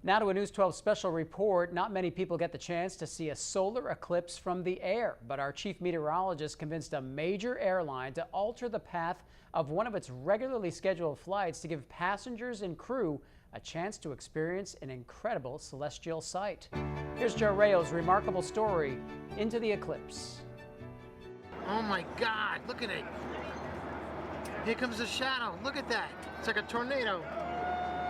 Now to a News 12 special report. Not many people get the chance to see a solar eclipse from the air, but our chief meteorologist convinced a major airline to alter the path of one of its regularly scheduled flights to give passengers and crew a chance to experience an incredible celestial sight. Here's Joe Rao's remarkable story, Into the Eclipse. Oh my God, look at it. Here comes the shadow. Look at that. It's like a tornado.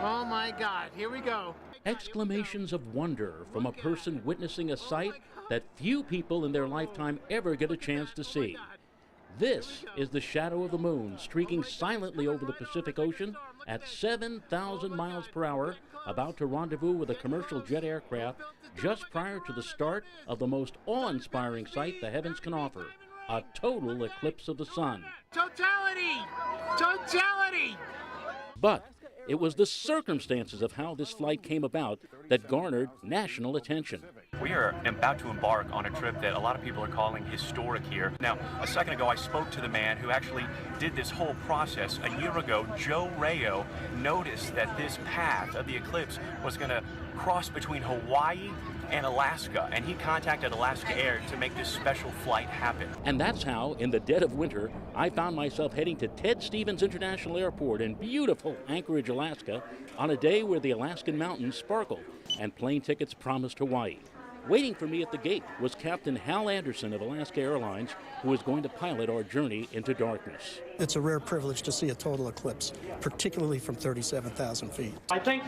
Oh my God, here we go. Exclamations of wonder from a person witnessing a sight that few people in their lifetime ever get a chance to see. This is the shadow of the moon streaking silently over the Pacific Ocean at 7,000 miles per hour, about to rendezvous with a commercial jet aircraft just prior to the start of the most awe-inspiring sight the heavens can offer, a total eclipse of the sun. Totality! Totality! But it was the circumstances of how this flight came about that garnered national attention. We are about to embark on a trip that a lot of people are calling historic here. Now, a second ago, I spoke to the man who actually did this whole process. A year ago, Joe Rao noticed that this path of the eclipse was going to cross between Hawaii and Alaska, and he contacted Alaska Air to make this special flight happen. And that's how, in the dead of winter, I found myself heading to Ted Stevens International Airport in beautiful Anchorage, Alaska, on a day where the Alaskan mountains sparkle and plane tickets promised Hawaii. Waiting for me at the gate was Captain Hal Anderson of Alaska Airlines, who was going to pilot our journey into darkness. It's a rare privilege to see a total eclipse, particularly from 37,000 feet. I think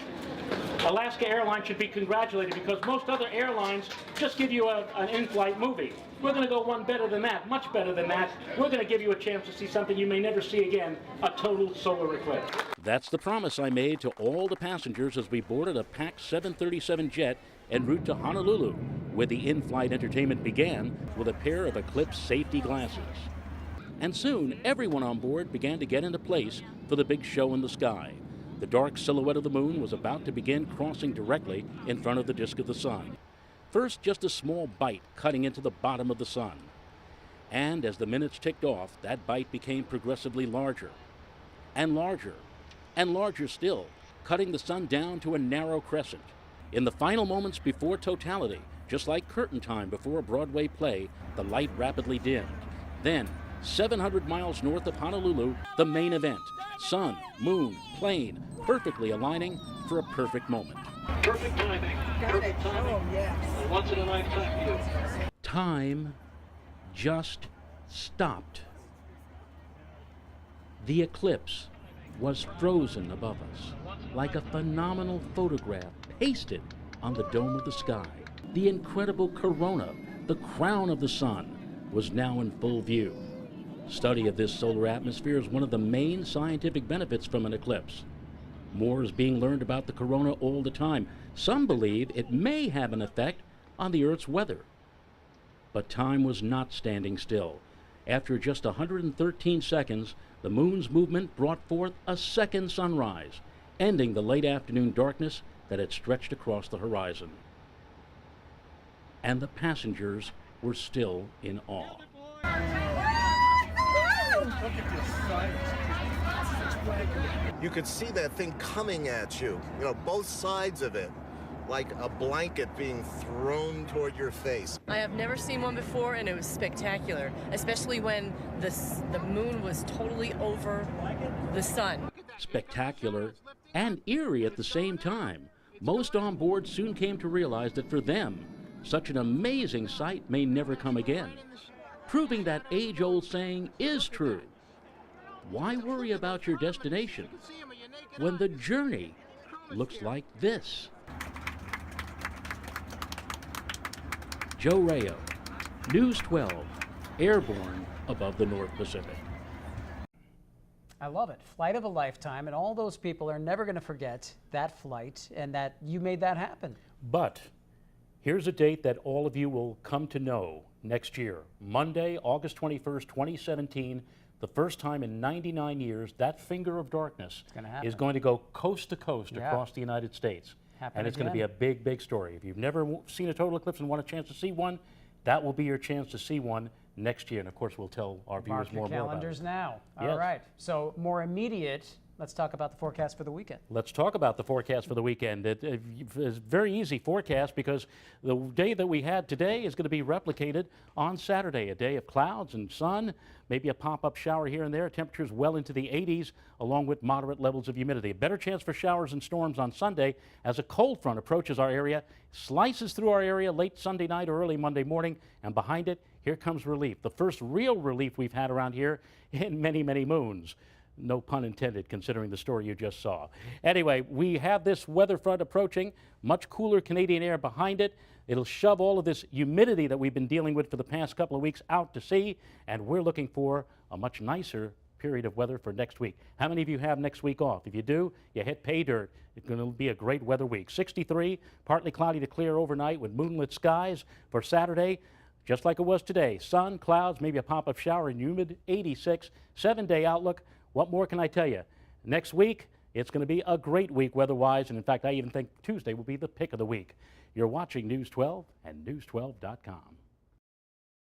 Alaska Airlines should be congratulated because most other airlines just give you an in-flight movie. We're going to go one better than that, much better than that. We're going to give you a chance to see something you may never see again, a total solar eclipse. That's the promise I made to all the passengers as we boarded a packed 737 jet en route to Honolulu, where the in-flight entertainment began with a pair of eclipse safety glasses. And soon, everyone on board began to get into place for the big show in the sky. The dark silhouette of the moon was about to begin crossing directly in front of the disk of the sun. First, just a small bite cutting into the bottom of the sun. And as the minutes ticked off, that bite became progressively larger, and larger, and larger still, cutting the sun down to a narrow crescent. In the final moments before totality, just like curtain time before a Broadway play, the light rapidly dimmed. Then, 700 miles north of Honolulu, the main event. Sun, moon, plane, perfectly aligning for a perfect moment. Perfect timing. Perfect timing. Oh, yes. Once in a lifetime view. Time just stopped. The eclipse was frozen above us, like a phenomenal photograph pasted on the dome of the sky. The incredible corona, the crown of the sun, was now in full view. Study of this solar atmosphere is one of the main scientific benefits from an eclipse. More is being learned about the corona all the time. Some believe it may have an effect on the Earth's weather. But time was not standing still. After just 113 seconds, the moon's movement brought forth a second sunrise, ending the late afternoon darkness that had stretched across the horizon. And the passengers were still in awe. You could see that thing coming at you, both sides of it, like a blanket being thrown toward your face. I have never seen one before, and it was spectacular, especially when the moon was totally over the sun. Spectacular and eerie at the same time. Most on board soon came to realize that for them, such an amazing sight may never come again, proving that age-old saying is true. Why worry about your destination when the journey looks like this? Joe Rao, News 12, airborne above the North Pacific. I love it. Flight of a lifetime, and all those people are never going to forget that flight and that you made that happen. But here's a date that all of you will come to know next year. Monday, August 21st, 2017, the first time in 99 years that finger of darkness is going to go coast to coast across the United States. And it's going to be a big, big story. If you've never seen a total eclipse and want a chance to see one, that will be your chance to see one next year. And of course, we'll tell our viewers more about it. Mark your calendars now. Yes. All right. So more immediate Let's talk about the forecast for the weekend. Let's talk about the forecast for the weekend. It is a very easy forecast because the day that we had today is going to be replicated on Saturday, a day of clouds and sun, maybe a pop-up shower here and there, temperatures well into the 80s, along with moderate levels of humidity. A better chance for showers and storms on Sunday as a cold front approaches our area, slices through our area late Sunday night or early Monday morning, and behind it, here comes relief. The first real relief we've had around here in many, many moons. No pun intended, considering the story you just saw. Anyway, we have this weather front approaching, much cooler Canadian air behind it. It'll shove all of this humidity that we've been dealing with for the past couple of weeks out to sea, and we're looking for a much nicer period of weather for next week. How many of you have next week off? If you do, you hit pay dirt. It's going to be a great weather week. 63, partly cloudy to clear overnight with moonlit skies for Saturday. Just like it was today, sun, clouds, maybe a pop-up shower and humid, 86, 7-day outlook. What more can I tell you? Next week, it's going to be a great week weather-wise, and in fact, I even think Tuesday will be the pick of the week. You're watching News 12 and News12.com.